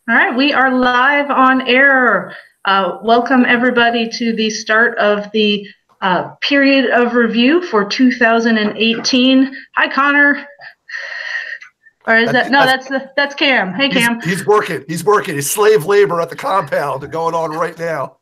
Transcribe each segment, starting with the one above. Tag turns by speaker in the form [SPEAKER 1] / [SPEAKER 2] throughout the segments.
[SPEAKER 1] All right, we are live on air. Welcome everybody to the start of the period of review for 2018. Hi, Connor. Or is that's Cam. Hey, Cam.
[SPEAKER 2] He's working. He's working. He's slave labor at the compound going on right now.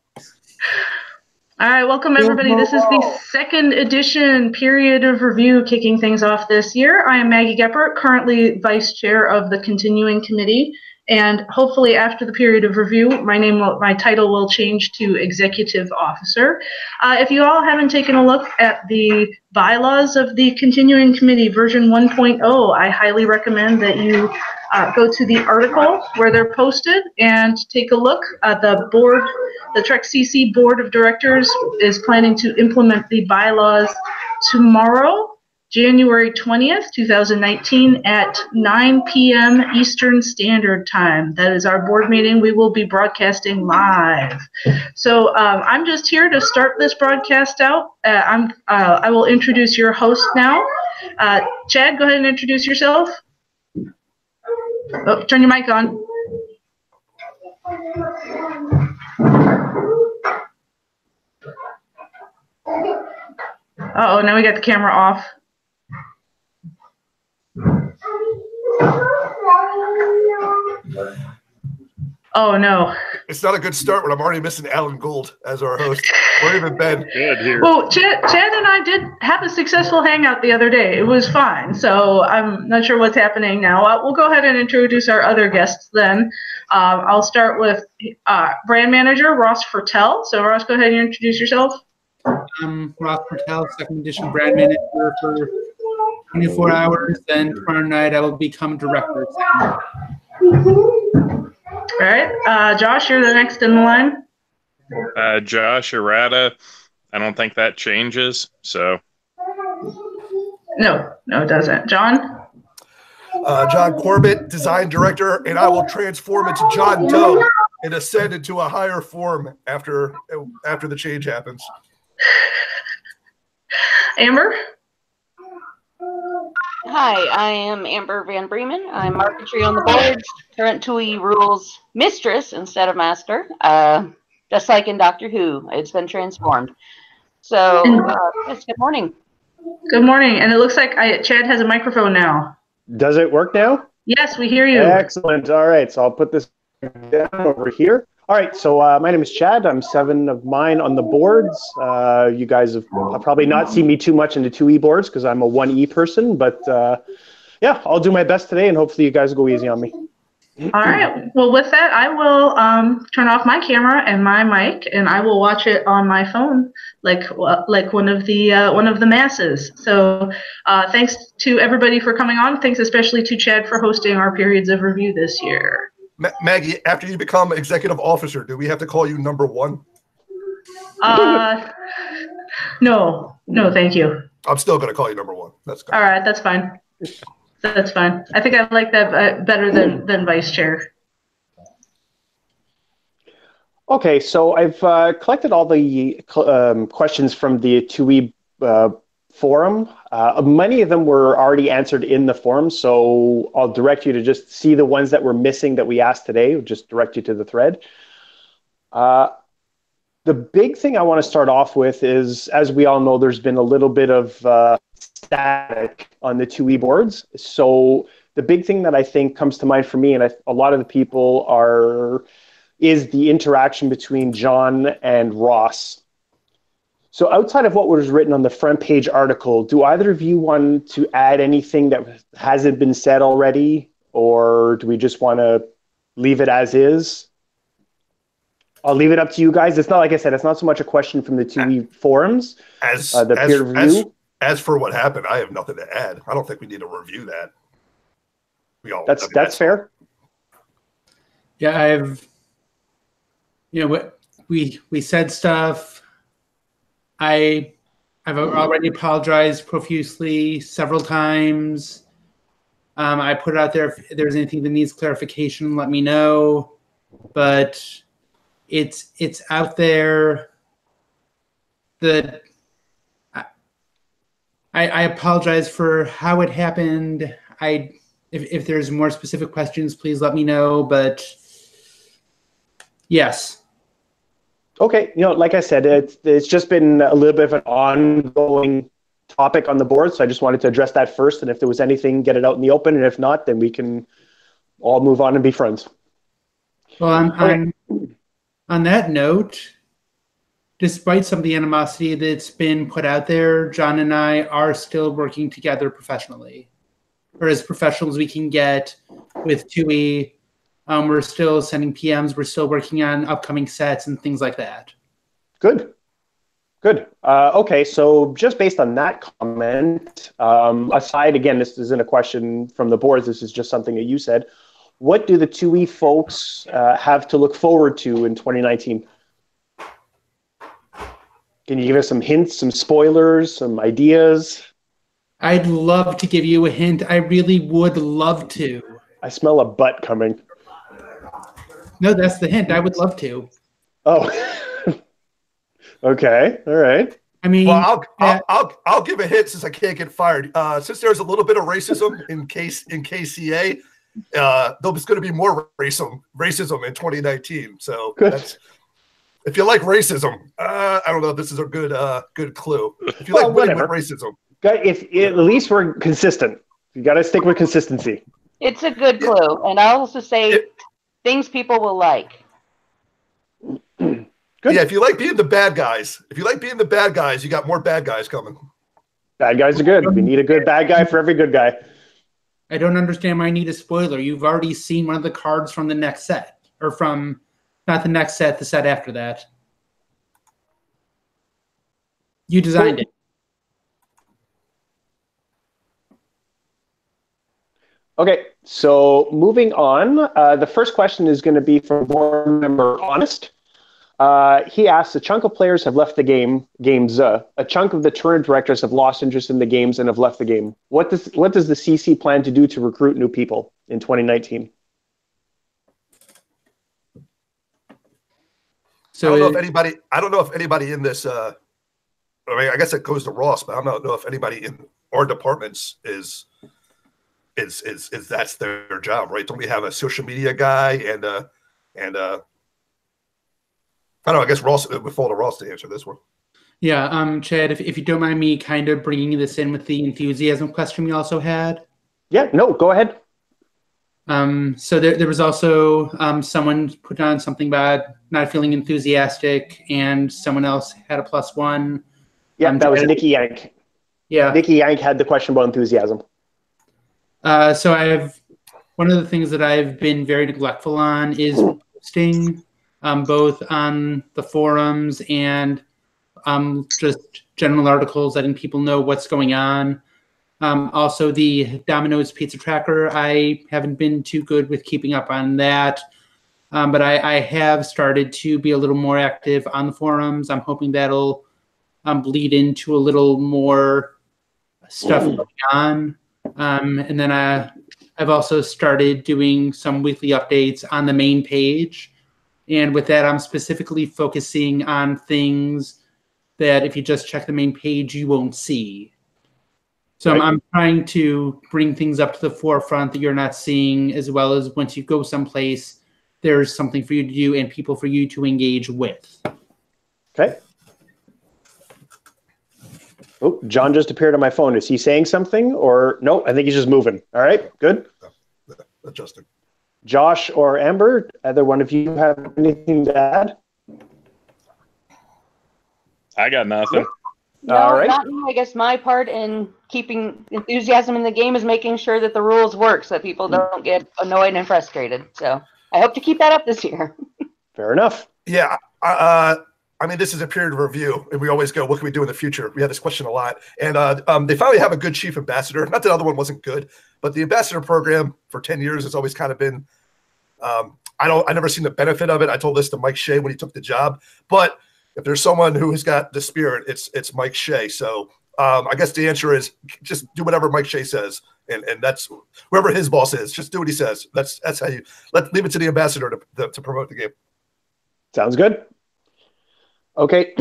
[SPEAKER 1] All right, welcome everybody. This is the second edition period of review kicking things off this year. I am Maggie Geppert, currently vice chair of the continuing committee. And hopefully after the period of review, my title will change to executive officer. If you all haven't taken a look at the bylaws of the continuing committee version 1.0, I highly recommend that you go to the article where they're posted and take a look. The Trek CC Board of Directors is planning to implement the bylaws tomorrow, January 20th, 2019 at 9 p.m. Eastern Standard Time. That is our board meeting. We will be broadcasting live. So I'm just here to start this broadcast out. I will introduce your host now. Chad, go ahead and introduce yourself. Oh, turn your mic on. Uh-oh, now we got the camera off. Oh no.
[SPEAKER 2] It's not a good start when I'm already missing Alan Gould as our host. Or even Ben.
[SPEAKER 3] Good here.
[SPEAKER 1] Well, Chad and I did have a successful hangout the other day. It was fine. So I'm not sure what's happening now. We'll go ahead and introduce our other guests then. I'll start with brand manager Ross Fertel. So Ross, go ahead and introduce yourself.
[SPEAKER 4] I'm Ross Fertel, second edition brand manager for 24 hours. Then tomorrow night I will become director.
[SPEAKER 1] All right, Josh, you're the next in the line.
[SPEAKER 3] Josh Arata. I don't think that changes. So.
[SPEAKER 1] No, it doesn't. John.
[SPEAKER 2] John Corbett, design director, and I will transform into John Doe and ascend into a higher form after the change happens.
[SPEAKER 1] Amber.
[SPEAKER 5] Hi, I am Amber Van Bremen. I'm marquetry on the board, current TUI rules mistress instead of master. Just like in Doctor Who, it's been transformed. So, yes, good morning.
[SPEAKER 1] Good morning. And it looks like Chad has a microphone now.
[SPEAKER 6] Does it work now?
[SPEAKER 1] Yes, we hear you.
[SPEAKER 6] Excellent. All right, so I'll put this down over here. All right, so my name is Chad. I'm 7 of mine on the boards. You guys have probably not seen me too much in the 2E boards because I'm a 1E person, but yeah, I'll do my best today, and hopefully you guys will go easy on me.
[SPEAKER 1] All right. Well, with that, I will turn off my camera and my mic, and I will watch it on my phone, like one of the masses. So, thanks to everybody for coming on. Thanks especially to Chad for hosting our periods of review this year.
[SPEAKER 2] Maggie, after you become executive officer, do we have to call you number 1?
[SPEAKER 1] No, thank you.
[SPEAKER 2] I'm still going to call you number 1. That's good.
[SPEAKER 1] All right, that's fine. That's fine. I think I like that better than vice chair.
[SPEAKER 6] Okay, so I've collected all the questions from the 2E forum. Many of them were already answered in the forum, so I'll direct you to just see the ones that were missing that we asked today. We'll just direct you to the thread. The big thing I want to start off with is, as we all know, there's been a little bit of static on the 2E boards. So the big thing that I think comes to mind for me, and a lot of the people is the interaction between John and Ross. So outside of what was written on the front page article, do either of you want to add anything that hasn't been said already, or do we just want to leave it as is? I'll leave it up to you guys. It's not, like I said, it's not so much a question from the 2E forums, the peer review.
[SPEAKER 2] As for what happened, I have nothing to add. I don't think we need to review that.
[SPEAKER 6] That's fair.
[SPEAKER 4] Yeah, we said stuff. I've already apologized profusely several times. I put it out there. If there's anything that needs clarification, let me know. But it's out there. I apologize for how it happened. If there's more specific questions, please let me know. But Yes.
[SPEAKER 6] Okay, like I said, it's just been a little bit of an ongoing topic on the board, so I just wanted to address that first, and if there was anything, get it out in the open, and if not, then we can all move on and be friends.
[SPEAKER 4] Well,
[SPEAKER 6] Okay.
[SPEAKER 4] on that note, despite some of the animosity that's been put out there, John and I are still working together professionally, or as professional as we can get with TUI. We're still sending PMs. We're still working on upcoming sets and things like that.
[SPEAKER 6] Good. Okay, so just based on that comment, aside, again, this isn't a question from the boards, this is just something that you said. What do the 2E folks have to look forward to in 2019? Can you give us some hints, some spoilers, some ideas?
[SPEAKER 4] I'd love to give you a hint. I really would love to.
[SPEAKER 6] I smell a butt coming.
[SPEAKER 4] No, that's the hint. I would love to.
[SPEAKER 6] Oh, okay, all right.
[SPEAKER 4] I mean,
[SPEAKER 2] well, I'll give a hint since I can't get fired. Since there's a little bit of racism in KCA, there's going to be more racism in 2019. So that's, if you like racism, I don't know if this is a good clue. If you like winning with racism,
[SPEAKER 6] at least we're consistent. You got to stick with consistency.
[SPEAKER 5] It's a good clue, and I'll also say things people will like.
[SPEAKER 6] Good.
[SPEAKER 2] Yeah, if you like being the bad guys, you got more bad guys coming.
[SPEAKER 6] Bad guys are good. We need a good bad guy for every good guy.
[SPEAKER 4] I don't understand why I need a spoiler. You've already seen one of the cards from the next set, or from not the next set, the set after that. You designed it.
[SPEAKER 6] Okay, so moving on. The first question is going to be from board member Honest. He asks, a chunk of players have left the games. A chunk of the tournament directors have lost interest in the games and have left the game. What does the CC plan to do to recruit new people in 2019?
[SPEAKER 2] So I don't know if anybody in this. I mean, I guess it goes to Ross, but I don't know if anybody in our departments is that's their job, right? Don't we have a social media guy and I don't know. I guess Ross, it would fall to Ross to answer this one.
[SPEAKER 4] Yeah, Chad, if you don't mind me kind of bringing this in with the enthusiasm question we also had.
[SPEAKER 6] Yeah, no, go ahead.
[SPEAKER 4] So there was also someone put on something about not feeling enthusiastic, and someone else had a +1.
[SPEAKER 6] Yeah, that was Nikki Yank.
[SPEAKER 4] Yeah.
[SPEAKER 6] Nikki Yank had the question about enthusiasm.
[SPEAKER 4] So I have one of the things that I've been very neglectful on is posting, both on the forums and just general articles letting people know what's going on. Also, the Domino's Pizza Tracker, I haven't been too good with keeping up on that, but I have started to be a little more active on the forums. I'm hoping that'll bleed into a little more stuff going on. And then I've also started doing some weekly updates on the main page. And with that, I'm specifically focusing on things that if you just check the main page, you won't see. So right. I'm trying to bring things up to the forefront that you're not seeing, as well as once you go someplace, there's something for you to do and people for you to engage with.
[SPEAKER 6] Okay. Oh, John just appeared on my phone. Is he saying something or no? I think he's just moving. All right, good.
[SPEAKER 2] Adjusting.
[SPEAKER 6] Josh or Amber, either one of you have anything to add?
[SPEAKER 3] I got nothing.
[SPEAKER 5] No,
[SPEAKER 6] all right.
[SPEAKER 5] not me. I guess my part in keeping enthusiasm in the game is making sure that the rules work so that people don't get annoyed and frustrated. So I hope to keep that up this year.
[SPEAKER 6] Fair enough.
[SPEAKER 2] Yeah. I mean, this is a period of review, and we always go, what can we do in the future? We had this question a lot. And they finally have a good chief ambassador. Not that the other one wasn't good, but the ambassador program for 10 years has always kind of been I never seen the benefit of it. I told this to Mike Shea when he took the job. But if there's someone who has got the spirit, it's Mike Shea. So I guess the answer is just do whatever Mike Shea says. And that's whoever his boss is, just do what he says. That's how you leave it to the ambassador to promote the game.
[SPEAKER 6] Sounds good. Okay,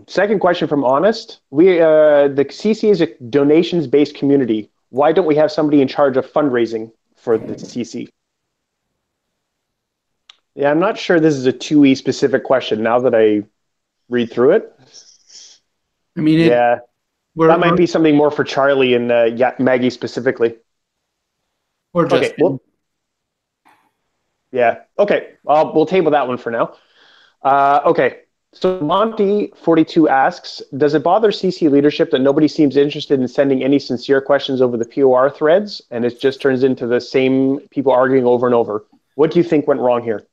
[SPEAKER 6] second question from Honest. The CC is a donations-based community. Why don't we have somebody in charge of fundraising for the CC? Yeah, I'm not sure this is a 2E specific question now that I read through it.
[SPEAKER 4] I mean,
[SPEAKER 6] Yeah, that might be something more for Charlie and Maggie specifically.
[SPEAKER 4] Or Justin.
[SPEAKER 6] Okay, well, yeah, okay. We'll table that one for now. Okay, so Monty42 asks, does it bother CC leadership that nobody seems interested in sending any sincere questions over the POR threads, and it just turns into the same people arguing over and over? What do you think went wrong here?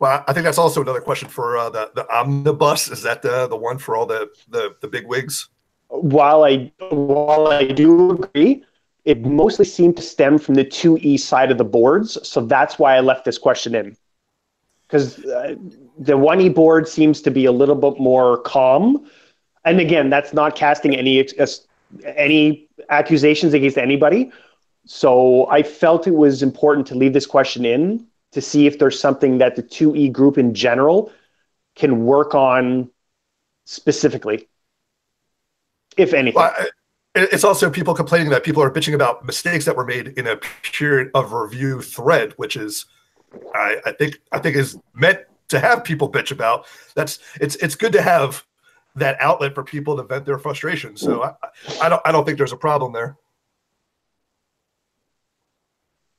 [SPEAKER 2] Well, I think that's also another question for the omnibus. Is that the one for all the big wigs?
[SPEAKER 6] While I do agree, it mostly seemed to stem from the 2E side of the boards, so that's why I left this question in. Because the 1E board seems to be a little bit more calm, and again, that's not casting any accusations against anybody. So I felt it was important to leave this question in to see if there's something that the 2E group in general can work on specifically, if anything.
[SPEAKER 2] Well, it's also people complaining that people are bitching about mistakes that were made in a period of review thread, which is, I think is meant to have people bitch about. It's good to have that outlet for people to vent their frustration. So I don't think there's a problem there.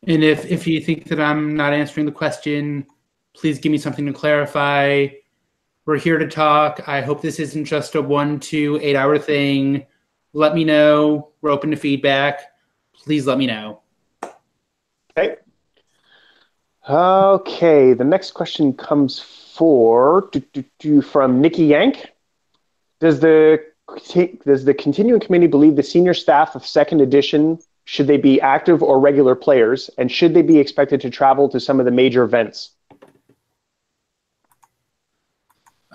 [SPEAKER 4] And if you think that I'm not answering the question, please give me something to clarify. We're here to talk. I hope this isn't just a 1 to 8 hour thing. Let me know. We're open to feedback. Please let me know.
[SPEAKER 6] Okay. Okay, the next question comes from Nikki Yank. Does the continuing committee believe the senior staff of second edition, should they be active or regular players, and should they be expected to travel to some of the major events?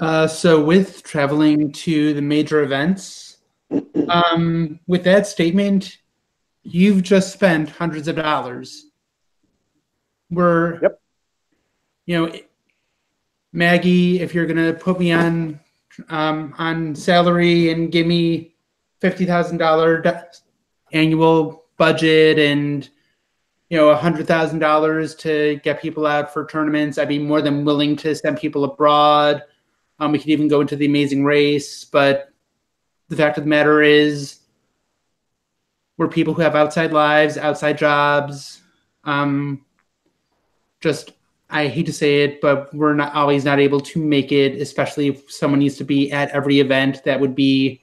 [SPEAKER 4] So with traveling to the major events, with that statement, you've just spent hundreds of dollars. Maggie, if you're gonna put me on salary and give me $50,000 annual budget and $100,000 to get people out for tournaments, I'd be more than willing to send people abroad. We could even go into the Amazing Race, but the fact of the matter is, we're people who have outside lives, outside jobs. I hate to say it, but we're not always not able to make it, especially if someone needs to be at every event. That would be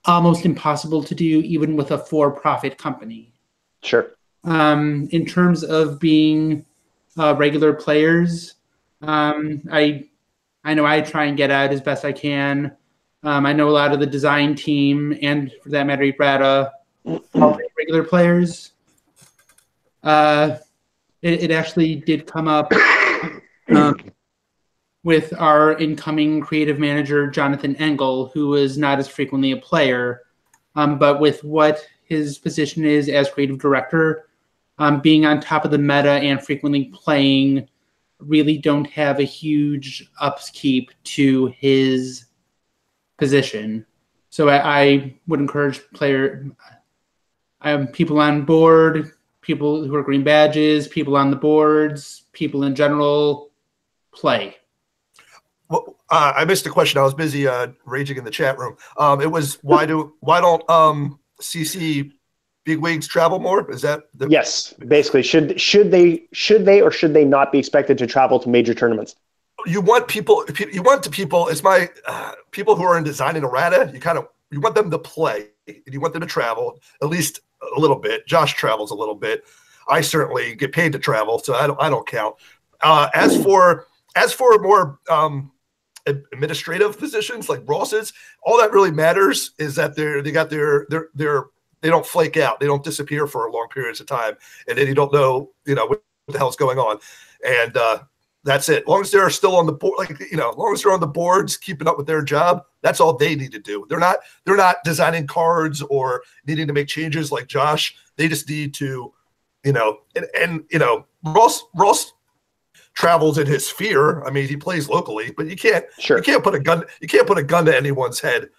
[SPEAKER 4] almost impossible to do, even with a for-profit company.
[SPEAKER 6] Sure.
[SPEAKER 4] In terms of being regular players, I know I try and get out as best I can. I know a lot of the design team, and for that matter, Errata, are regular players. It actually did come up with our incoming creative manager, Jonathan Engel, who is not as frequently a player, but with what his position is as creative director, being on top of the meta and frequently playing really don't have a huge upkeep to his position. So I would encourage people on board, people who are green badges, people on the boards, people in general, play.
[SPEAKER 2] Well, I missed the question. I was busy raging in the chat room. It was why don't CC bigwigs travel more? Is that
[SPEAKER 6] yes? Basically, should they or should they not be expected to travel to major tournaments?
[SPEAKER 2] You want people. It's my people who are in design and errata. You want them to play, and you want them to travel at least a little bit. Josh travels a little bit. I certainly get paid to travel, so I don't count. As for more administrative positions like Ross's, all that really matters is that they don't flake out, they don't disappear for long periods of time, and then you don't know what the hell's going on, and that's it. As long as they're still on the board, as long as they're on the boards, keeping up with their job, that's all they need to do. They're not designing cards or needing to make changes like Josh. They just need to, Ross travels in his sphere. I mean, he plays locally, but you can't put a gun to anyone's head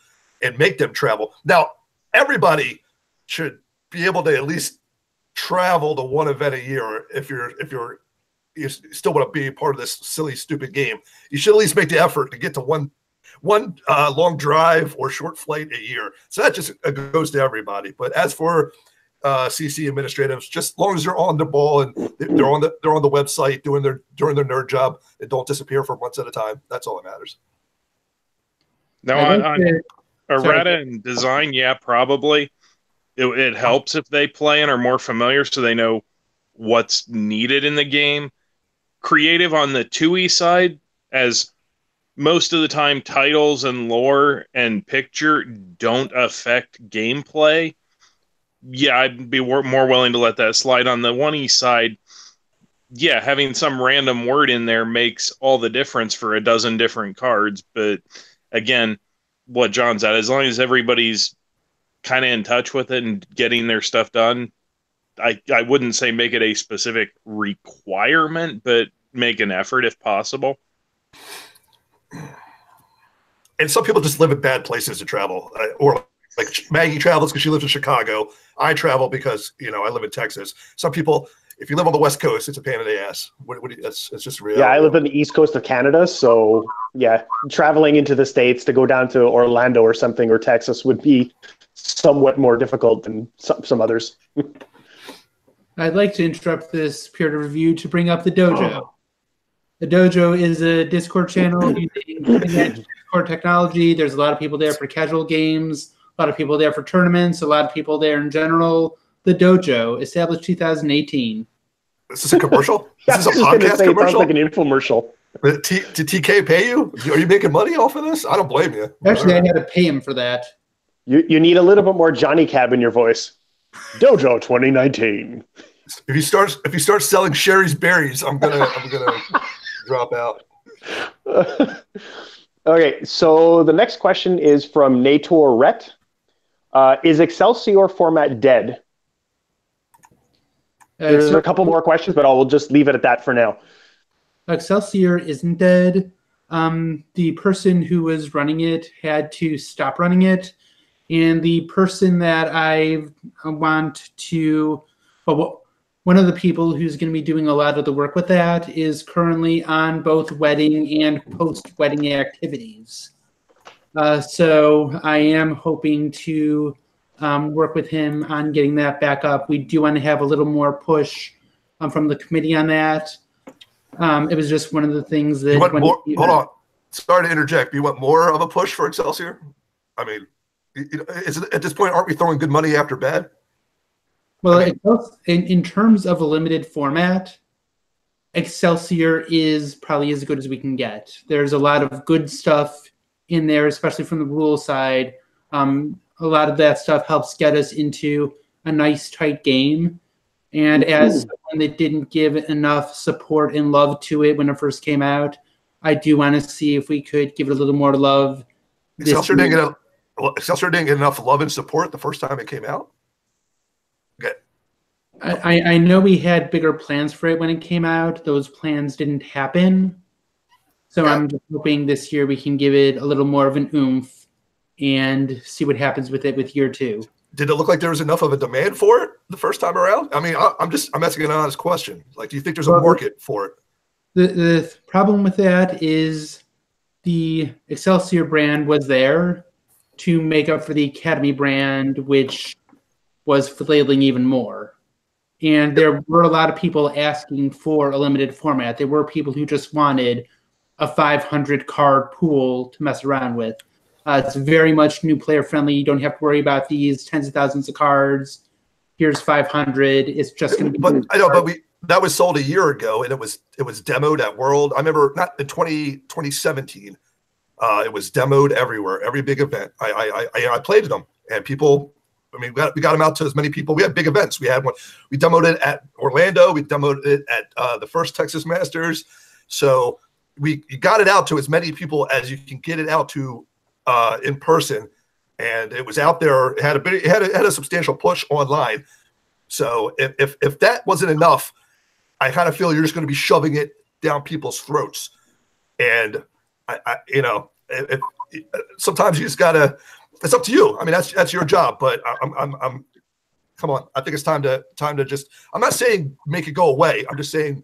[SPEAKER 2] and make them travel. Now, everybody should be able to at least travel to one event a year if you're you still want to be part of this silly, stupid game, you should at least make the effort to get to one long drive or short flight a year. So that just goes to everybody. But as for CC administratives, just as long as they're on the ball and they're on the website doing their nerd job and don't disappear for months at a time, that's all that matters.
[SPEAKER 3] Now, on errata and design, yeah, probably. It helps if they play and are more familiar so they know what's needed in the game. Creative on the 2E side, as most of the time titles and lore and picture don't affect gameplay. Yeah, I'd be more willing to let that slide. On the 1E side, yeah, having some random word in there makes all the difference for a dozen different cards. But again, what John's at, as long as everybody's kind of in touch with it and getting their stuff done, I wouldn't say make it a specific requirement, but make an effort if possible.
[SPEAKER 2] And some people just live in bad places to travel, or like Maggie travels because she lives in Chicago. I travel because I live in Texas. Some people, if you live on the West Coast, it's a pain in the ass. It's just real.
[SPEAKER 6] Yeah, I live on the East Coast of Canada, so yeah, traveling into the States to go down to Orlando or something or Texas would be somewhat more difficult than some others.
[SPEAKER 4] I'd like to interrupt this period of review to bring up the dojo. The dojo is a Discord channel using cutting-edge Discord technology. There's a lot of people there for casual games, a lot of people there for tournaments, a lot of people there in general. The dojo, established 2018.
[SPEAKER 2] Is this a commercial?
[SPEAKER 6] Yeah,
[SPEAKER 2] Is this a podcast commercial?
[SPEAKER 6] It sounds like an infomercial.
[SPEAKER 2] Did TK pay you? Are you making money off of this? I don't blame you.
[SPEAKER 4] Actually, I had to pay him for that.
[SPEAKER 6] You need a little bit more Johnny Cab in your voice. Dojo 2019.
[SPEAKER 2] If you start selling Sherry's berries, I'm gonna drop out.
[SPEAKER 6] Okay, so the next question is from Nator Rhett. Is Excelsior format dead? There's a couple more questions, but I'll just leave it at that for now.
[SPEAKER 4] Excelsior isn't dead. The person who was running it had to stop running it. And the person that I want to, one of the people who's going to be doing a lot of the work with that is currently on both wedding and post-wedding activities. So I am hoping to work with him on getting that back up. We do want to have a little more push from the committee on that. It was just one of the things that...
[SPEAKER 2] Hold on. Sorry to interject. You want more of a push for Excelsior? I mean... at this point, aren't we throwing good money after bad?
[SPEAKER 4] Well, in terms of a limited format, Excelsior is probably as good as we can get. There's a lot of good stuff in there, especially from the rule side. A lot of that stuff helps get us into a nice, tight game. And as someone that didn't give enough support and love to it when it first came out, I do want to see if we could give it a little more love.
[SPEAKER 2] Excelsior didn't get enough love and support the first time it came out? Okay.
[SPEAKER 4] I know we had bigger plans for it when it came out. Those plans didn't happen. So yeah. I'm just hoping this year we can give it a little more of an oomph and see what happens with it with year 2.
[SPEAKER 2] Did it look like there was enough of a demand for it the first time around? I mean, I'm asking an honest question. Like, do you think there's a market for it?
[SPEAKER 4] The problem with that is the Excelsior brand was there to make up for the Academy brand, which was flailing even more. And there were a lot of people asking for a limited format. There were people who just wanted a 500 card pool to mess around with. It's very much new player friendly. You don't have to worry about these tens of thousands of cards. Here's 500. It's just going to be.
[SPEAKER 2] But I know, but that was sold a year ago, and it was demoed at World. I remember not in 2017. It was demoed everywhere, every big event. I played them, and people. I mean, we got them out to as many people. We had big events. We had one. We demoed it at Orlando. We demoed it at the first Texas Masters. So you got it out to as many people as you can get it out to in person, and it was out there. It had a substantial push online. So if that wasn't enough, I kind of feel you're just going to be shoving it down people's throats, and sometimes you just gotta. It's up to you. I mean, that's your job. But I'm come on. I think it's time to just. I'm not saying make it go away. I'm just saying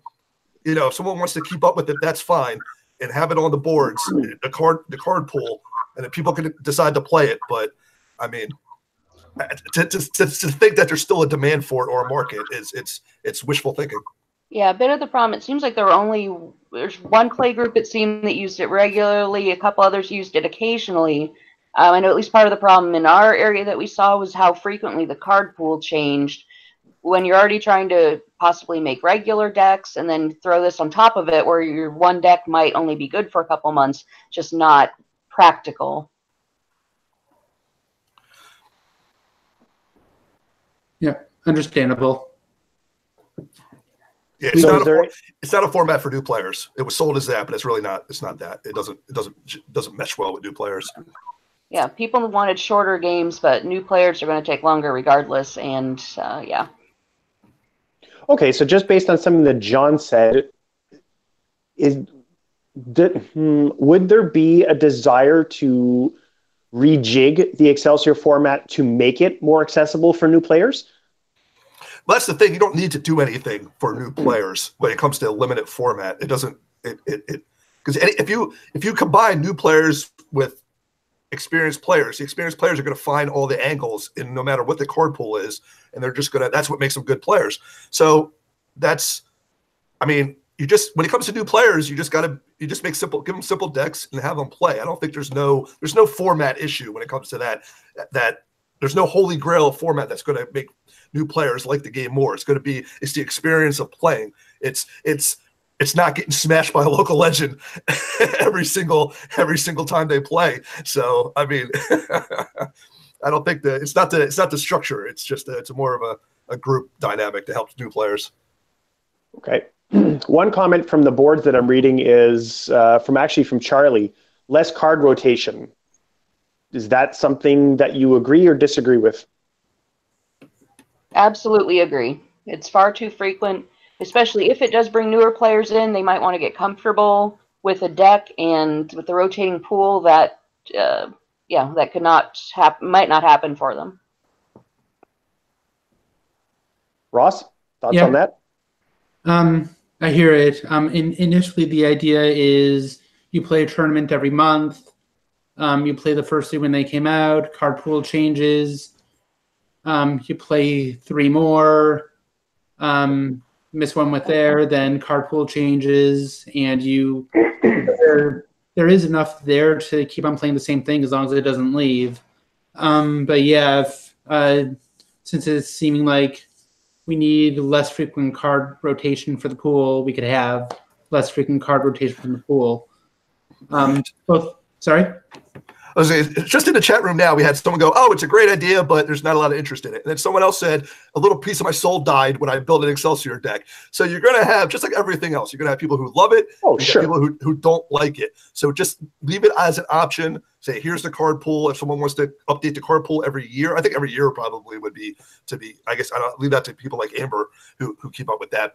[SPEAKER 2] if someone wants to keep up with it, that's fine, and have it on the boards, the card pool, and then people can decide to play it. But I mean, to think that there's still a demand for it or a market it's wishful thinking.
[SPEAKER 5] Yeah, a bit of the problem, it seems like there's one play group, it seemed, that used it regularly. A couple others used it occasionally. I know at least part of the problem in our area that we saw was how frequently the card pool changed. When you're already trying to possibly make regular decks and then throw this on top of it, where your one deck might only be good for a couple months, just not practical.
[SPEAKER 4] Yeah, understandable.
[SPEAKER 2] Yeah, it's not a format for new players. It was sold as that, but it's really not. It's not that. It doesn't mesh well with new players.
[SPEAKER 5] Yeah, people wanted shorter games, but new players are going to take longer regardless. And yeah.
[SPEAKER 6] Okay, so just based on something that John said, would there be a desire to rejig the Excelsior format to make it more accessible for new players?
[SPEAKER 2] Well, that's the thing. You don't need to do anything for new players when it comes to a limited format. It doesn't. Because if you combine new players with experienced players, the experienced players are going to find all the angles, in no matter what the card pool is, and they're just that's what makes them good players. So when it comes to new players, you just give them simple decks and have them play. I don't think there's no format issue when it comes to that. That there's no holy grail format that's going to make new players like the game more. It's the experience of playing. It's not getting smashed by a local legend every single time they play. So I mean, I don't think it's not the structure. It's just it's more of a group dynamic to help new players.
[SPEAKER 6] Okay. One comment from the boards that I'm reading is from Charlie. Less card rotation. Is that something that you agree or disagree with?
[SPEAKER 5] Absolutely agree. It's far too frequent, especially if it does bring newer players in. They might want to get comfortable with a deck, and with the rotating pool, that that could might not happen for them.
[SPEAKER 6] Ross, thoughts on that?
[SPEAKER 4] I hear it. Initially, the idea is you play a tournament every month. You play the first 3 when they came out. Card pool changes. You play 3 more. Miss one with then card pool changes, and there is enough there to keep on playing the same thing as long as it doesn't leave. But yeah, since it's seeming like we need less frequent card rotation for the pool, we could have less frequent card rotation from the pool. Sorry?
[SPEAKER 2] I was saying, just in the chat room now, we had someone go, "Oh, it's a great idea, but there's not a lot of interest in it." And then someone else said, "A little piece of my soul died when I built an Excelsior deck." So you're going to have, just like everything else, you're going to have people who love it,
[SPEAKER 6] sure,
[SPEAKER 2] people who don't like it. So just leave it as an option. Say, here's the card pool. If someone wants to update the card pool every year, I think every year probably would be I guess I don't leave that to people like Amber who keep up with that.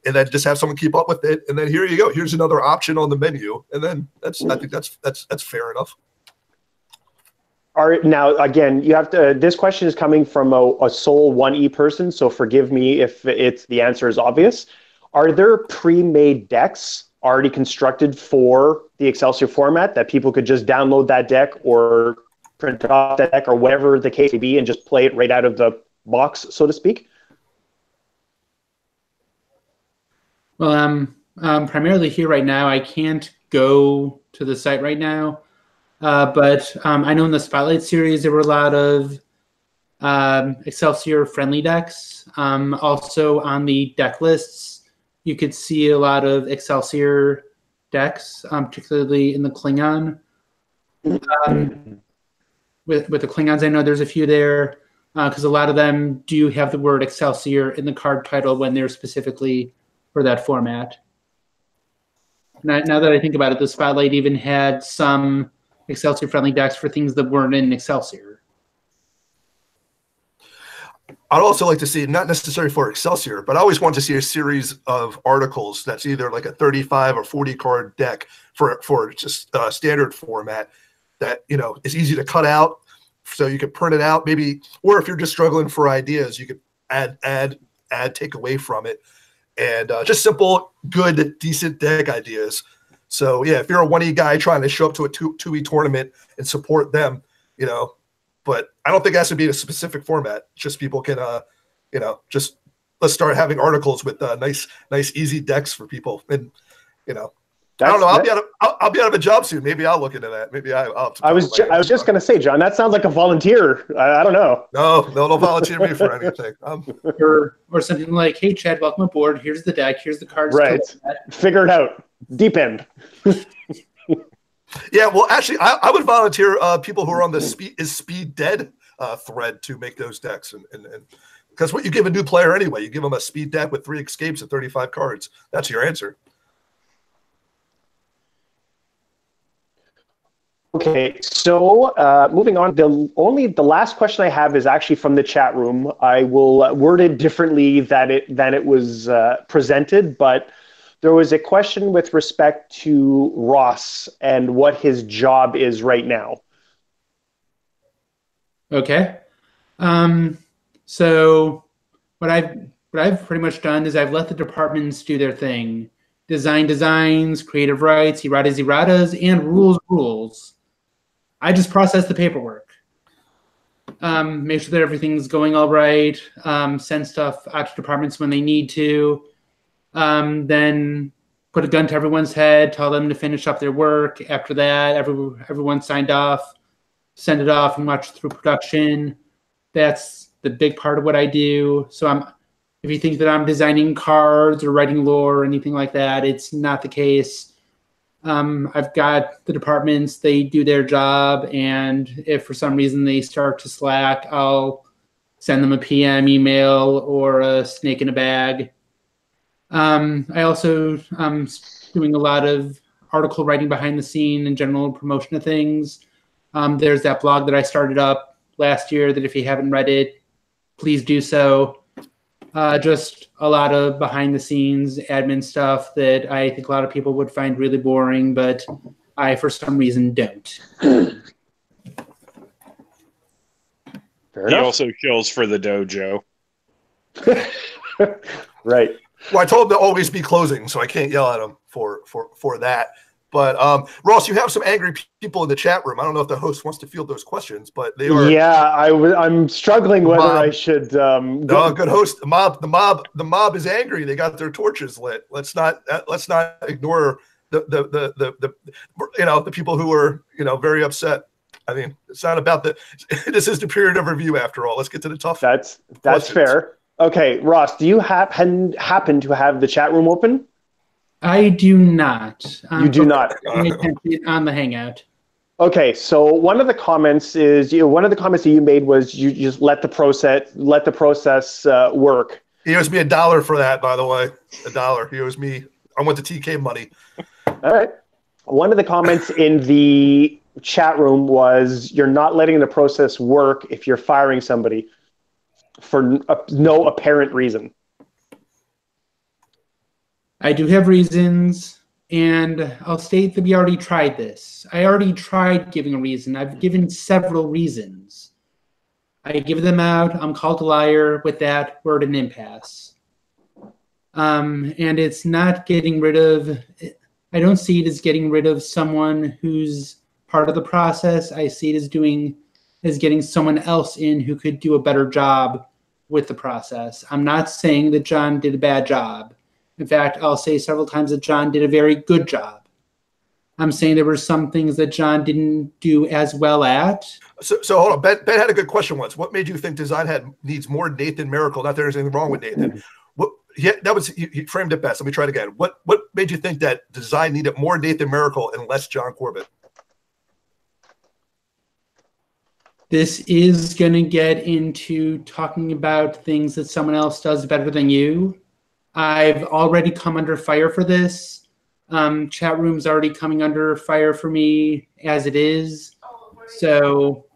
[SPEAKER 2] And then just have someone keep up with it. And then here you go. Here's another option on the menu. And then I think that's fair enough.
[SPEAKER 6] Now, again, you have to. This question is coming from a sole 1E person, so forgive me if the answer is obvious. Are there pre-made decks already constructed for the Excelsior format that people could just download that deck or print off that deck or whatever the case may be and just play it right out of the box, so to speak?
[SPEAKER 4] Well, I'm primarily here right now. I can't go to the site right now. But I know in the Spotlight series, there were a lot of Excelsior-friendly decks. Also on the deck lists, you could see a lot of Excelsior decks, particularly in the Klingon. With the Klingons, I know there's a few there, because a lot of them do have the word Excelsior in the card title when they're specifically for that format. Now that I think about it, the Spotlight even had some Excelsior-friendly decks for things that weren't in Excelsior.
[SPEAKER 2] I'd also like to see, not necessarily for Excelsior, but I always want to see a series of articles that's either like a 35 or 40 card deck for just standard format that, is easy to cut out, so you could print it out maybe, or if you're just struggling for ideas, you could add, take away from it. and just simple, good, decent deck ideas. So yeah, if you're a 1E guy trying to show up to a 2E tournament and support them, but I don't think it has to be a specific format. Just people can, just let's start having articles with nice, easy decks for people. And, I don't know. I'll be out of a job soon. Maybe I'll look into that. Maybe I'll.
[SPEAKER 6] I was just going to say, John, that sounds like a volunteer. I don't know.
[SPEAKER 2] No, don't volunteer me for anything.
[SPEAKER 4] Or something like, hey, Chad, welcome aboard. Here's the deck. Here's the cards.
[SPEAKER 6] Right. Figure it out. Deep end.
[SPEAKER 2] Yeah, well, actually, I would volunteer people who are on the Speed Dead thread to make those decks, and because what you give a new player anyway, you give them a speed deck with 3 escapes and 35 cards. That's your answer.
[SPEAKER 6] Okay, so moving on, the last question I have is actually from the chat room. I will word it differently than it was presented, but there was a question with respect to Ross and what his job is right now.
[SPEAKER 4] Okay. So what I've pretty much done is I've let the departments do their thing. Design designs, creative rights, erratas, and rules. I just process the paperwork. Make sure that everything's going all right. Send stuff out to departments when they need to. Then put a gun to everyone's head, tell them to finish up their work. After that, everyone signed off, send it off and watch through production. That's the big part of what I do. So if you think that I'm designing cards or writing lore or anything like that, it's not the case. I've got the departments, they do their job, and if for some reason they start to slack, I'll send them a PM email or a snake in a bag. I also doing a lot of article writing behind the scene and general promotion of things. There's that blog that I started up last year that if you haven't read it, please do so. Just a lot of behind the scenes admin stuff that I think a lot of people would find really boring, but I, for some reason, don't.
[SPEAKER 3] He also kills for the dojo.
[SPEAKER 6] Right.
[SPEAKER 2] Well, I told him to always be closing, so I can't yell at him for that. But Ross, you have some angry people in the chat room. I don't know if the host wants to field those questions, but they are.
[SPEAKER 6] Yeah, I'm struggling whether I should.
[SPEAKER 2] No, good host. The mob is angry. They got their torches lit. Let's not ignore the people who are very upset. I mean, it's not about this is the period of review after all. Let's get to the tough.
[SPEAKER 6] That's
[SPEAKER 2] questions.
[SPEAKER 6] fair. Okay, Ross, do you happen to have the chat room open?
[SPEAKER 4] I do not.
[SPEAKER 6] You do not.
[SPEAKER 4] On the Hangout.
[SPEAKER 6] Okay, so one of the comments that you made was you just let the process work.
[SPEAKER 2] He owes me $1 for that, by the way. $1. He owes me. I want the TK money.
[SPEAKER 6] All right. One of the comments in the chat room was you're not letting the process work if you're firing somebody for no apparent reason.
[SPEAKER 4] I do have reasons, and I'll state that we already tried this. I already tried giving a reason. I've given several reasons. I give them out. I'm called a liar. With that, we're at an impasse. And it's not getting rid of. I don't see it as getting rid of someone who's part of the process. I see it as getting someone else in who could do a better job with the process. I'm not saying that John did a bad job. In fact, I'll say several times that John did a very good job. I'm saying there were some things that John didn't do as well at. So
[SPEAKER 2] hold on. Ben had a good question once. What made you think design needs more Nathan Miracle? Not that there's anything wrong with Nathan. He framed it best. Let me try it again. What made you think that design needed more Nathan Miracle and less John Corbett?
[SPEAKER 4] This is going to get into talking about things that someone else does better than you. I've already come under fire for this. Chat room's already coming under fire for me as it is. So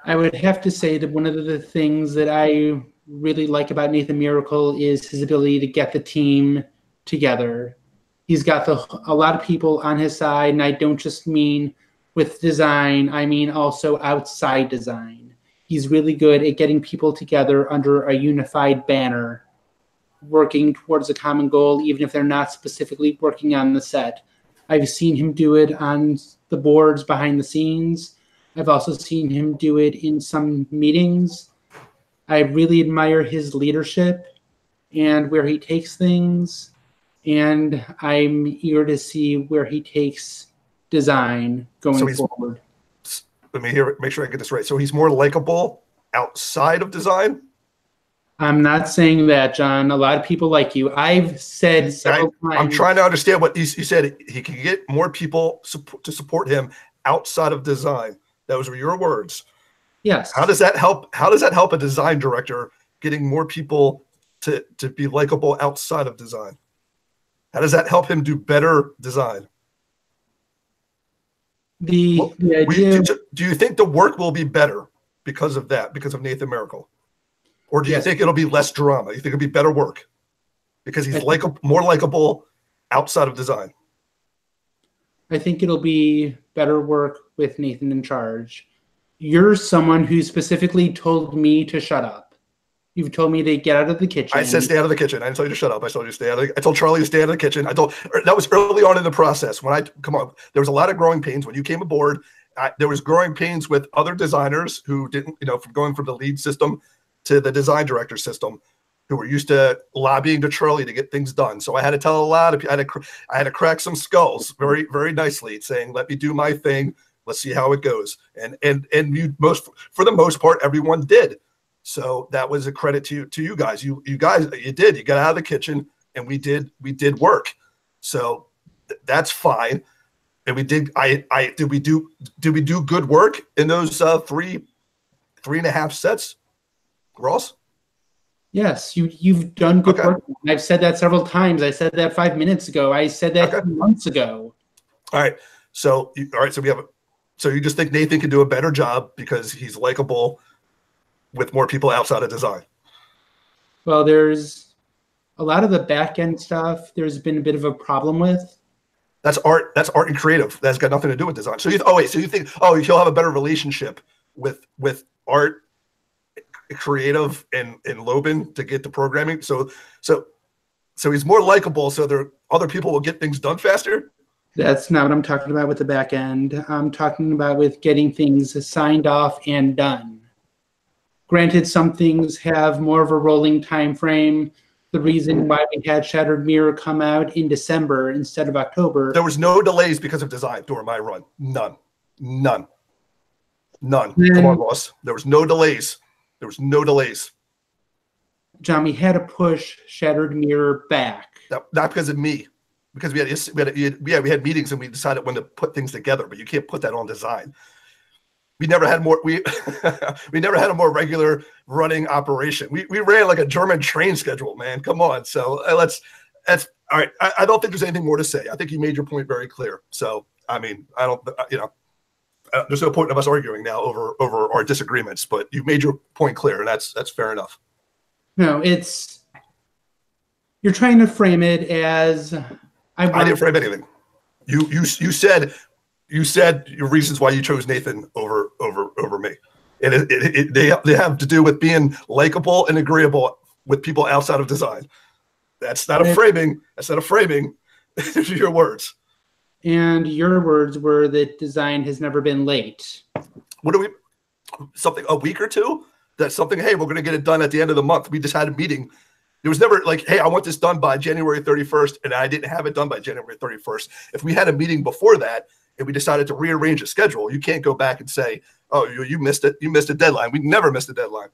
[SPEAKER 4] I would have to say that one of the things that I really like about Nathan Miracle is his ability to get the team together. He's got a lot of people on his side, and I don't just mean with design, I mean also outside design. He's really good at getting people together under a unified banner. working towards a common goal, even if they're not specifically working on the set. I've seen him do it on the boards behind the scenes. I've also seen him do it in some meetings. I really admire his leadership and where he takes things. And I'm eager to see where he takes design going forward.
[SPEAKER 2] Let me make sure I get this right. So he's more likable outside of design?
[SPEAKER 4] I'm not saying that, John. A lot of people like you. I've said several times.
[SPEAKER 2] I'm trying to understand what you said. He can get more people to support him outside of design. Those were your words.
[SPEAKER 4] Yes.
[SPEAKER 2] How does that help? How does that help a design director getting more people to be likable outside of design? How does that help him do better design? Do you think the work will be better because of that, because of Nathan Miracle? Or do you think it'll be less drama? You think it'll be better work because he's more likable outside of design?
[SPEAKER 4] I think it'll be better work with Nathan in charge. You're someone who specifically told me to shut up. You've told me to get out of the kitchen.
[SPEAKER 2] I said stay out of the kitchen. I didn't tell you to shut up. I told you to stay out of the, I told Charlie to stay out of the kitchen. That was early on in the process. Come on, there was a lot of growing pains when you came aboard. There was growing pains with other designers who didn't, from going from the lead system to the design director system, who were used to lobbying to Charlie to get things done. So I had to tell a lot of people, I had to crack some skulls very, very nicely, saying, let me do my thing. Let's see how it goes. And for the most part, everyone did. So that was a credit to you guys. You guys, you did. You got out of the kitchen, and we did work. So that's fine. And we did. Did we do good work in those 3.5 sets, Ross?
[SPEAKER 4] Yes, you've done good work. I've said that several times. I said that 5 minutes ago. I said that 2 months ago.
[SPEAKER 2] All right. So so you just think Nathan can do a better job because he's likable with more people outside of design?
[SPEAKER 4] Well, there's a lot of the back end stuff there's been a bit of a problem with.
[SPEAKER 2] That's art and creative. That's got nothing to do with design. So you think he'll have a better relationship with art, creative, and Loban to get the programming. So he's more likable. So other people will get things done faster.
[SPEAKER 4] That's not what I'm talking about with the back end. I'm talking about with getting things signed off and done. Granted, some things have more of a rolling time frame. The reason why we had Shattered Mirror come out in December instead of October.
[SPEAKER 2] There was no delays because of design during my run. None. Come on, Ross. There was no delays.
[SPEAKER 4] John, we had to push Shattered Mirror back.
[SPEAKER 2] Not because of me. Because we had meetings and we decided when to put things together, but you can't put that on design. We never had we never had a more regular running operation. We ran like a German train schedule, man. Come on. So that's all right. I don't think there's anything more to say. I think you made your point very clear. So, I mean, I don't, there's no point of us arguing now over our disagreements, but you made your point clear, and that's fair enough.
[SPEAKER 4] No, you're trying to frame it as
[SPEAKER 2] I didn't frame anything. You said your reasons why you chose Nathan over me, and they have to do with being likable and agreeable with people outside of design. That's not a framing. That's not a framing. These are your words.
[SPEAKER 4] And your words were that design has never been late.
[SPEAKER 2] Something a week or two? That's something. Hey, we're going to get it done at the end of the month. We just had a meeting. There was never like, hey, I want this done by January 31st, and I didn't have it done by January 31st. If we had a meeting before that and we decided to rearrange a schedule, you can't go back and say, oh, you missed it. You missed a deadline. We never missed a deadline.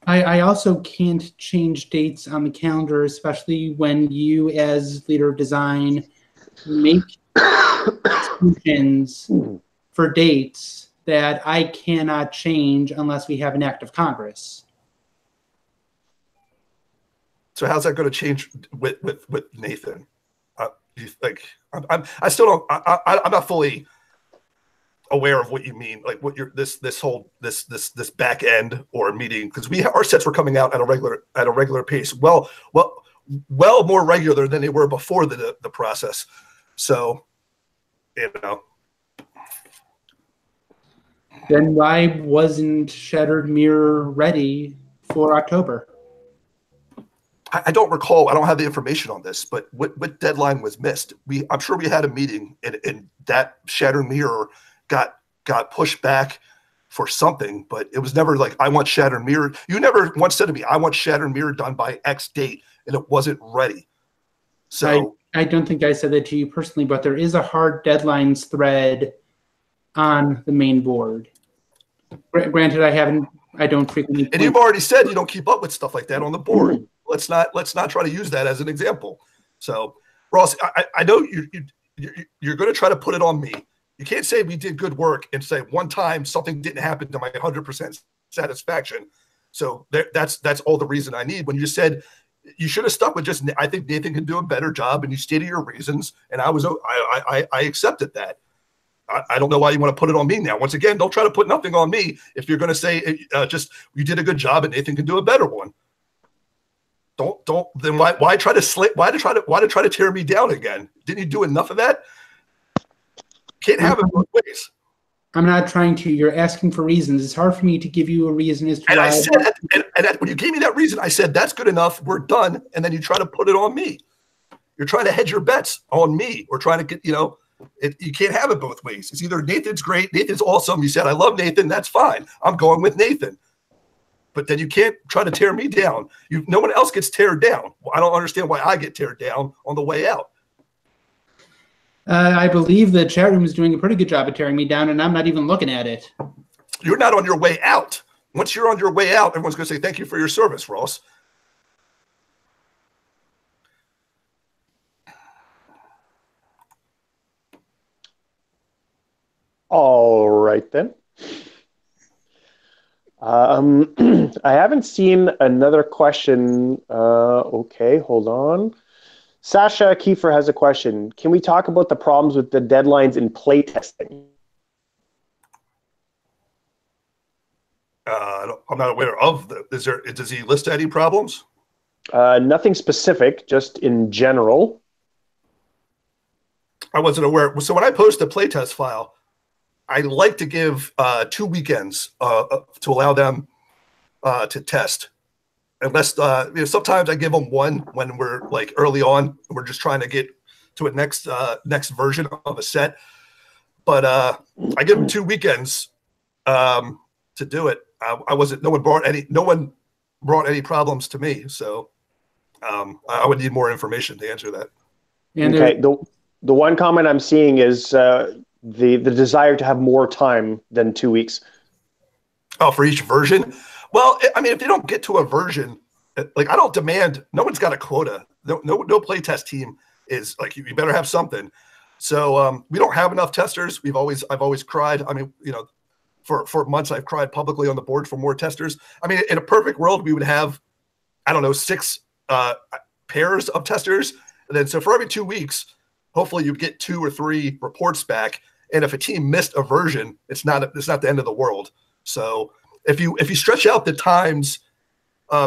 [SPEAKER 4] I also can't change dates on the calendar, especially when you, as leader of design, make decisions for dates that I cannot change unless we have an act of Congress.
[SPEAKER 2] So how's that going to change with Nathan? I still don't. I'm not fully aware of what you mean. Like what this back end or meeting, because our sets were coming out at a regular pace. Well more regular than they were before the process. So,
[SPEAKER 4] Then why wasn't Shattered Mirror ready for October?
[SPEAKER 2] I don't recall. I don't have the information on this, but what deadline was missed? I'm sure we had a meeting, and that Shattered Mirror got pushed back for something, but it was never like, I want Shattered Mirror. You never once said to me, I want Shattered Mirror done by X date, and it wasn't ready. So
[SPEAKER 4] I don't think I said that to you personally, but there is a hard deadlines thread on the main board. Granted, I don't frequently.
[SPEAKER 2] And you've already said you don't keep up with stuff like that on the board. Let's not try to use that as an example. So, Ross, I know you're going to try to put it on me. You can't say we did good work and say one time something didn't happen to my 100% satisfaction. So that's all the reason I need. When you said you should have stuck with just, I think Nathan can do a better job, and you stated your reasons, and I accepted that. I don't know why you want to put it on me now. Once again, don't try to put nothing on me if you're going to say just you did a good job and Nathan can do a better one. Don't then why try to tear me down again? Didn't you do enough of that? Can't have it both ways.
[SPEAKER 4] I'm not trying to. You're asking for reasons. It's hard for me to give you a reason as to
[SPEAKER 2] and
[SPEAKER 4] why.
[SPEAKER 2] I said, when you gave me that reason, I said that's good enough. We're done. And then you try to put it on me. You're trying to hedge your bets on me, or trying to get you can't have it both ways. It's either Nathan's great, Nathan's awesome. You said I love Nathan. That's fine. I'm going with Nathan. But then you can't try to tear me down. No one else gets teared down. I don't understand why I get teared down on the way out.
[SPEAKER 4] I believe the chat room is doing a pretty good job of tearing me down, and I'm not even looking at it.
[SPEAKER 2] You're not on your way out. Once you're on your way out, everyone's going to say, thank you for your service, Ross.
[SPEAKER 6] All right, then. I haven't seen another question. Okay, hold on. Sasha Kiefer has a question. Can we talk about the problems with the deadlines in playtesting?
[SPEAKER 2] I'm not aware of does he list any problems?
[SPEAKER 6] Nothing specific, just in general.
[SPEAKER 2] I wasn't aware. So when I post a playtest file, I like to give 2 weekends to allow them to test. Unless sometimes I give them one when we're like early on, we're just trying to get to a next version of a set. But I give them 2 weekends to do it. No one brought any problems to me, so I would need more information to answer that.
[SPEAKER 6] Okay. The one comment I'm seeing is the desire to have more time than 2 weeks.
[SPEAKER 2] Oh, for each version? Well, I mean, if they don't get to a version, like I don't demand. No one's got a quota. No playtest team is like you better have something. So we don't have enough testers. I've always cried. I mean, for months I've cried publicly on the board for more testers. I mean, in a perfect world, we would have, I don't know, 6 pairs of testers. And then so for every 2 weeks, hopefully you get 2 or 3 reports back. And if a team missed a version, it's not the end of the world. So if you stretch out the times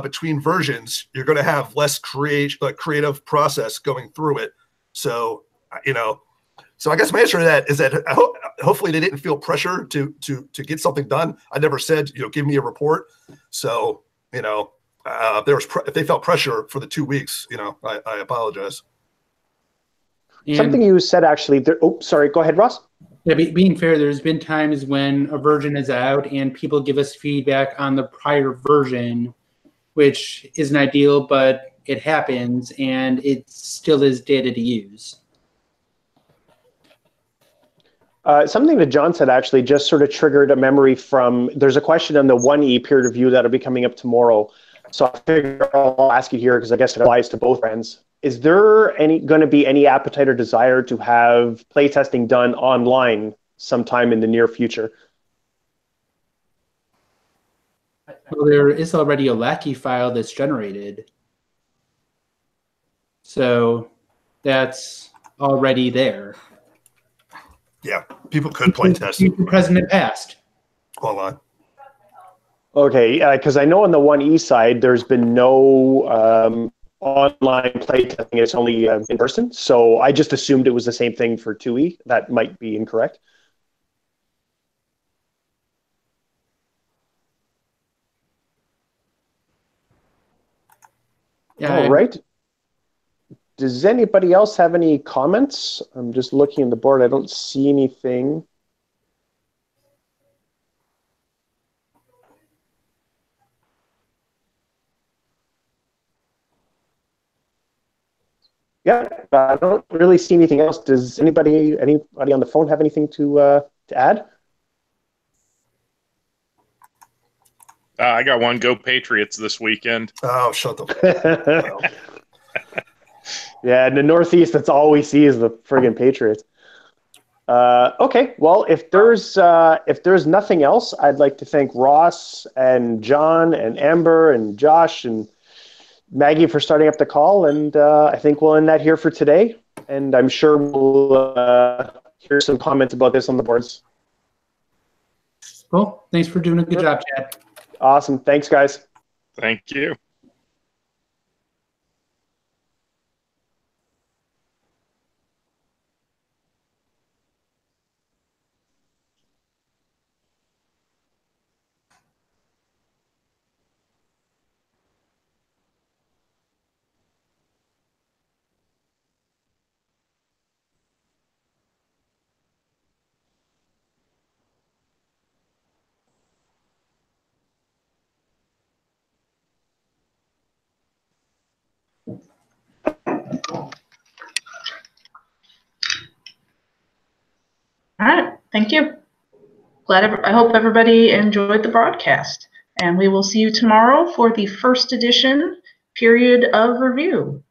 [SPEAKER 2] between versions, you're going to have less creative process going through it. So so I guess my answer to that is that hopefully they didn't feel pressure to get something done. I never said give me a report. So if they felt pressure for the 2 weeks, I apologize.
[SPEAKER 4] And
[SPEAKER 6] something you said actually. Sorry. Go ahead, Ross.
[SPEAKER 4] Yeah, being fair, there's been times when a version is out and people give us feedback on the prior version, which isn't ideal, but it happens, and it still is data to use.
[SPEAKER 6] Something that John said actually just sort of triggered a memory from, there's a question on the 1E peer review that'll be coming up tomorrow. So I figure I'll ask you here because I guess it applies to both brands. Is there going to be any appetite or desire to have playtesting done online sometime in the near future?
[SPEAKER 4] Well, there is already a Lackey file that's generated. So that's already there.
[SPEAKER 2] Yeah, people could play test.
[SPEAKER 4] Present and past.
[SPEAKER 2] Hold on.
[SPEAKER 6] Okay, because I know on the 1E side, there's been no online playtesting. It's only in person. So I just assumed it was the same thing for 2E. That might be incorrect. All right. Does anybody else have any comments? I'm just looking at the board. I don't see anything. Yeah, I don't really see anything else. Does anybody on the phone have anything to add?
[SPEAKER 3] I got one. Go Patriots this weekend.
[SPEAKER 2] Oh, shut the.
[SPEAKER 6] Yeah, in the Northeast, that's all we see is the friggin' Patriots. Okay, well, if there's nothing else, I'd like to thank Ross and John and Amber and Josh and Maggie for starting up the call, and I think we'll end that here for today. And I'm sure we'll hear some comments about this on the boards.
[SPEAKER 4] Cool. Thanks for doing a good job, Chad.
[SPEAKER 6] Awesome. Thanks, guys.
[SPEAKER 3] Thank you.
[SPEAKER 1] All right, thank you. I hope everybody enjoyed the broadcast, and we will see you tomorrow for the first edition period of review.